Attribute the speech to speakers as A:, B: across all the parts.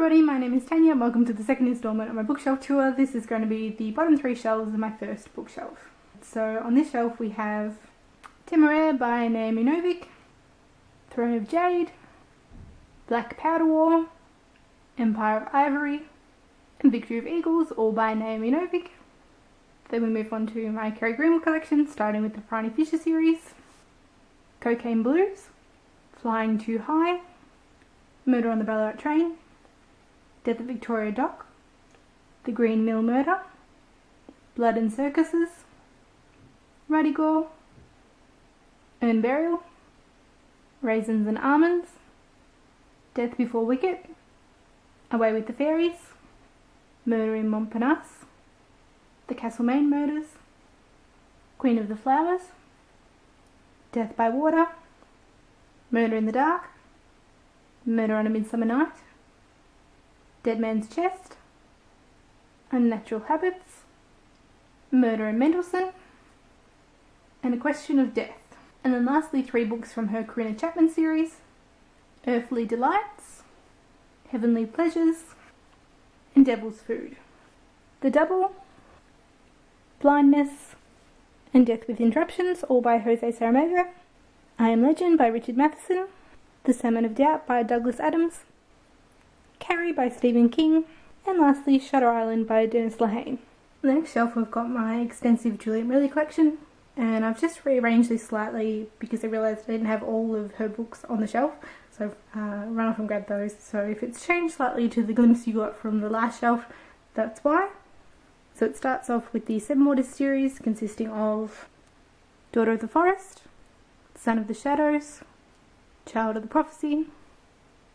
A: everybody, my name is Tanya and welcome to the second installment of my bookshelf tour. This is going to be the bottom 3 shelves of my first bookshelf. So on this shelf we have Temeraire by Naomi Novik, Throne of Jade, Black Powder War, Empire of Ivory, and Victory of Eagles, all by Naomi Novik. Then we move on to my Kerry Greenwood collection, starting with the Franny Fisher series, Cocaine Blues, Flying Too High, Murder on the Ballarat Train, Death at Victoria Dock, The Green Mill Murder, Blood and Circuses, Ruddy Gore, Urn Burial, Raisins and Almonds, Death Before Wicket, Away with the Fairies, Murder in Montparnasse, The Castlemaine Murders, Queen of the Flowers, Death by Water, Murder in the Dark, Murder on a Midsummer Night, Dead Man's Chest, Unnatural Habits, Murder in Mendelssohn, and A Question of Death. And then lastly 3 books from her Corinna Chapman series, Earthly Delights, Heavenly Pleasures, and Devil's Food. The Double, Blindness, and Death with Interruptions, all by Jose Saramago. I Am Legend by Richard Matheson, The Salmon of Doubt by Douglas Adams, Carrie by Stephen King, and lastly Shutter Island by Dennis Lehane. On the next shelf we've got my extensive Juliet Murley collection, and I've just rearranged this slightly because I realised I didn't have all of her books on the shelf, so I've run off and grabbed those. So if it's changed slightly to the glimpse you got from the last shelf, that's why. So it starts off with the Seven Waters series, consisting of Daughter of the Forest, Son of the Shadows, Child of the Prophecy,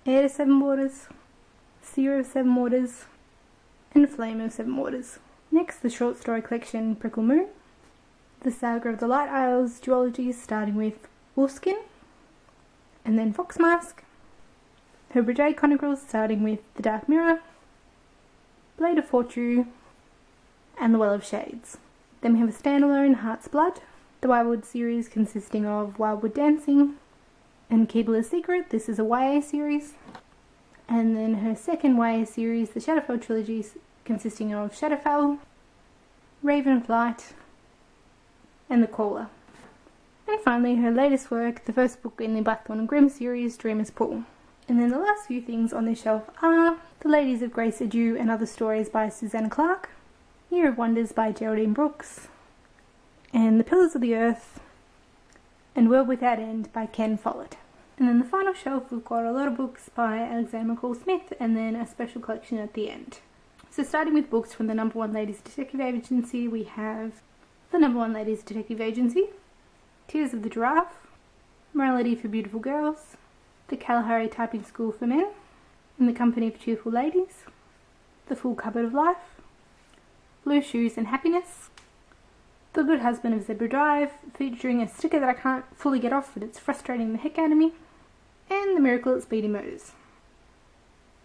A: Heir to Seven Waters, Seer of Seven Waters, and Flame of Seven Waters. Next, the short story collection Prickle Moon, the Saga of the Light Isles duologies starting with Wolfskin, and then Fox Mask, her Brigade Chronicles starting with The Dark Mirror, Blade of Fortune, and The Well of Shades. Then we have a standalone Heart's Blood, the Wildwood series consisting of Wildwood Dancing and Keebler's Secret. This is a YA series. And then her second YA series, the Shadowfell trilogies, consisting of Shadowfell, Raven Flight, and The Caller. And finally her latest work, the first book in the Blackthorn and Grimm series, Dreamer's Pool. And then the last few things on this shelf are The Ladies of Grace Adieu and Other Stories by Susanna Clarke, Year of Wonders by Geraldine Brooks, and The Pillars of the Earth and World Without End by Ken Follett. And then the final shelf, we've got a lot of books by Alexander McCall Smith and then a special collection at the end. So starting with books from the #1 Ladies Detective Agency, we have the #1 Ladies Detective Agency, Tears of the Giraffe, Morality for Beautiful Girls, The Kalahari Typing School for Men, In the Company of Cheerful Ladies, The Full Cupboard of Life, Blue Shoes and Happiness, The Good Husband of Zebra Drive, featuring a sticker that I can't fully get off but it's frustrating the heck out of me, and The Miracle at Speedy Motors.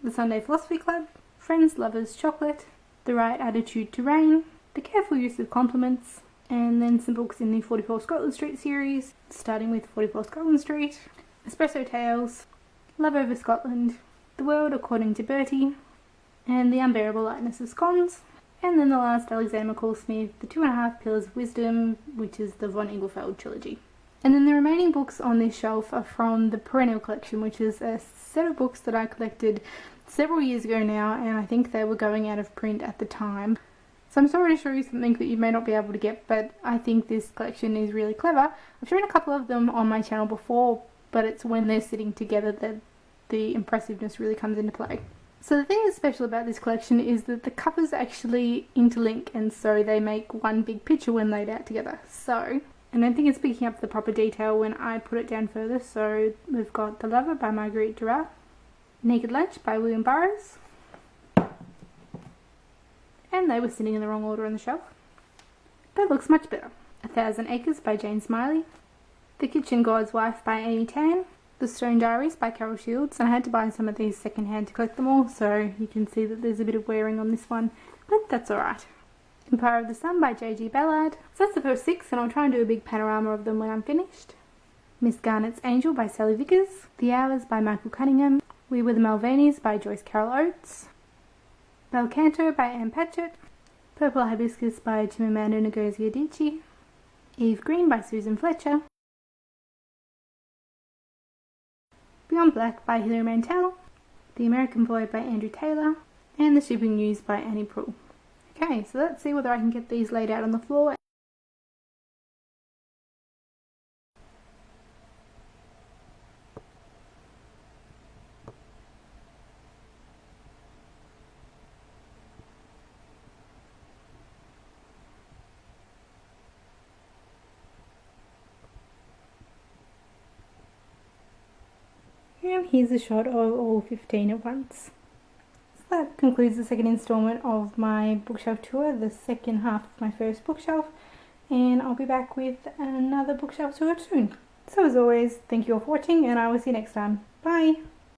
A: The Sunday Philosophy Club, Friends, Lovers, Chocolate, The Right Attitude to Rain, The Careful Use of Compliments, and then some books in the 44 Scotland Street series, starting with 44 Scotland Street, Espresso Tales, Love Over Scotland, The World According to Bertie, and The Unbearable Lightness of Scones. And then the last, Alexander McCall Smith, The 2.5 Pillars of Wisdom, which is the Von Inglefeld trilogy. And then the remaining books on this shelf are from the Perennial Collection, which is a set of books that I collected several years ago now, and I think they were going out of print at the time. So I'm sorry to show you something that you may not be able to get, but I think this collection is really clever. I've shown a couple of them on my channel before, but it's when they're sitting together that the impressiveness really comes into play. So the thing that's special about this collection is that the covers actually interlink, and so they make one big picture when laid out together. So I don't think it's picking up the proper detail when I put it down further. So we've got The Lover by Marguerite Duras, Naked Lunch by William Burroughs, and they were sitting in the wrong order on the shelf. That looks much better. 1,000 Acres by Jane Smiley, The Kitchen God's Wife by Amy Tan, The Stone Diaries by Carol Shields, and I had to buy some of these second hand to collect them all, so you can see that there's a bit of wearing on this one, but that's alright. Empire of the Sun by J.G. Ballard. So that's the first 6, and I'll try and do a big panorama of them when I'm finished. Miss Garnet's Angel by Sally Vickers, The Hours by Michael Cunningham, We Were the Mulvaneys by Joyce Carol Oates, Bel Canto by Anne Patchett, Purple Hibiscus by Chimamanda Ngozi Adichie, Eve Green by Susan Fletcher, Beyond Black by Hilary Mantel, The American Boy by Andrew Taylor, and The Shipping News by Annie Proulx. Okay, so let's see whether I can get these laid out on the floor. And here's a shot of all 15 at once. So that concludes the second installment of my bookshelf tour, the second half of my first bookshelf, and I'll be back with another bookshelf tour soon. So as always, thank you all for watching, and I will see you next time. Bye!